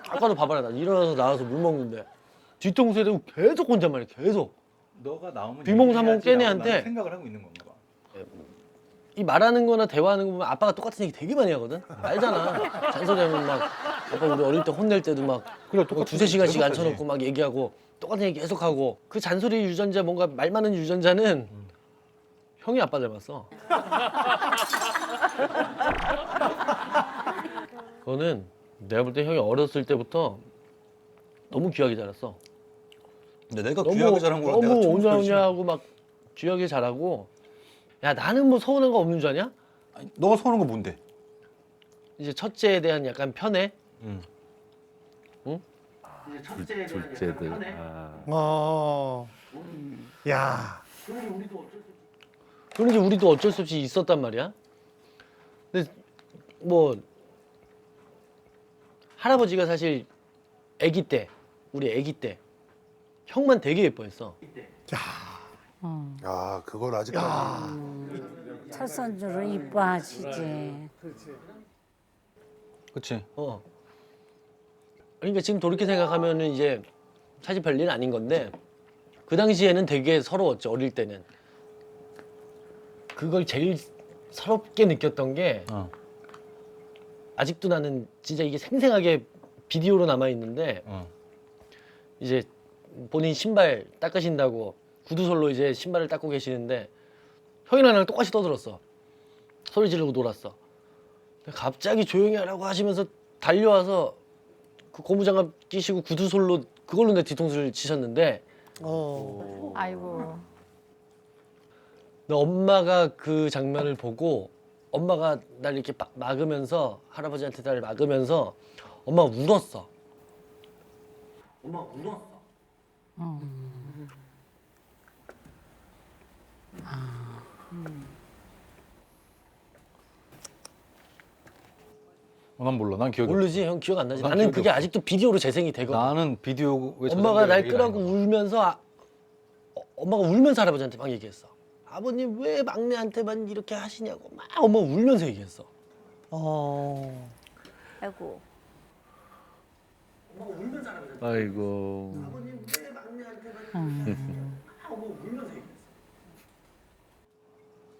아까도 봐봐라. 나 일어나서 나와서 물 먹는데 뒤통수에 대고 계속 혼잣말이야. 계속. 너가 나오면 비몽사몽 얘기해야지라고 깨네한테 나는 생각을 하고 있는 건가 봐. 이 말하는 거나 대화하는 거 보면 아빠가 똑같은 얘기 되게 많이 하거든. 알잖아. 잔소리하면 막 아빠 우리 어릴 때 혼낼 때도 막 그래, 뭐 똑같은 두세 얘기 시간씩 계속 앉혀놓고 막 얘기하고 똑같은 얘기 계속하고 그 잔소리 유전자 뭔가 말 많은 유전자는 형이 아빠 닮았어. 그거는 내가 볼 때 형이 어렸을 때부터 너무 귀하게 자랐어. 근데 내가 귀하게 자란 거랑 내가 너무 좀 오냐오냐하고 막 귀하게 자라고. 야 나는 뭐 서운한 거 없는 줄 아냐? 아니, 너가 서운한 거 뭔데? 이제 첫째에 대한 약간 편애. 응. 응? 이제 첫째에 대한 둘째들. 약간 편애. 야. 그런 게 우리도 어쩔 수 없이 있었단 말이야. 근데 뭐 할아버지가 사실 아기 때, 우리 아기 때 형만 되게 예뻐했어. 야, 그걸 아직까지. 첫손주를 이뻐하시지. 그렇지. 어. 그러니까 지금 돌이켜 생각하면은 이제 사실 별일 아닌 건데 그 당시에는 되게 서러웠죠. 어릴 때는. 그걸 제일 서럽게 느꼈던 게 어. 아직도 나는 진짜 이게 생생하게 비디오로 남아 있는데 어. 이제 본인 신발 닦으신다고 구두솔로 이제 신발을 닦고 계시는데 형이랑 나랑 똑같이 떠들었어. 소리 지르고 놀았어. 근데 갑자기 조용히 하라고 하시면서 달려와서 그 고무장갑 끼시고 구두솔로 그걸로 내 뒤통수를 치셨는데 아이고. 근데 엄마가 그 장면을 보고 엄마가 날 이렇게 막으면서 할아버지한테 날 막으면서 엄마가 울었어. 엄마가 울었어. 난 몰라. 난 기억이 모르지? 형 기억 안 나지? 난 나는 기억이 그게 없어. 아직도 비디오로 재생이 없어. 되거든. 나는 비디오에 엄마가 날 저장된 끄라고 얘기가 아닌가 봐. 울면서 엄마가 울면서 할아버지한테 막 얘기했어. 아버님 왜 막내한테만 이렇게 하시냐고 막 엄마가 울면서 얘기했어. 아이고. 엄마가 울면서 할아버지한테 아이고. 아버님 왜 막내한테만 막 엄마가 울면서 얘기했어.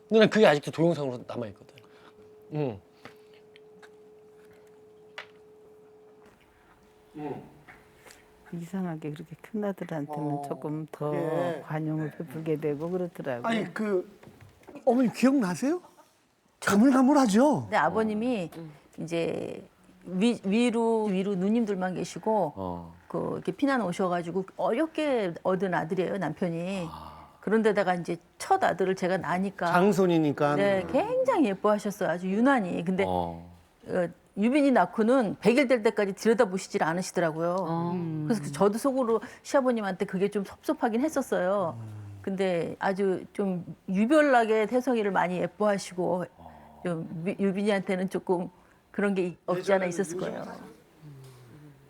근데 난 그게 아직도 동영상으로 남아있거든. 응. 이상하게 그렇게 큰 아들한테는 조금 더 그게- 관용을 베풀게 되고 그렇더라고요. 아니, 어머니 기억나세요? 가물가물하죠? 근데 아버님이 이제 위로 누님들만 계시고 그 이렇게 피난 오셔가지고 어렵게 얻은 아들이에요 남편이. 그런데다가 이제 첫 아들을 제가 낳으니까 장손이니까. 네 굉장히 예뻐하셨어요 아주 유난히. 근데 유빈이 낳고는 100일 될 때까지 들여다보시질 않으시더라고요. 그래서 저도 속으로 시아버님한테 그게 좀 섭섭하긴 했었어요. 근데 아주 좀 유별나게 태성이를 많이 예뻐하시고 좀 유빈이한테는 조금 그런 게 없지 않아 있었을 거예요.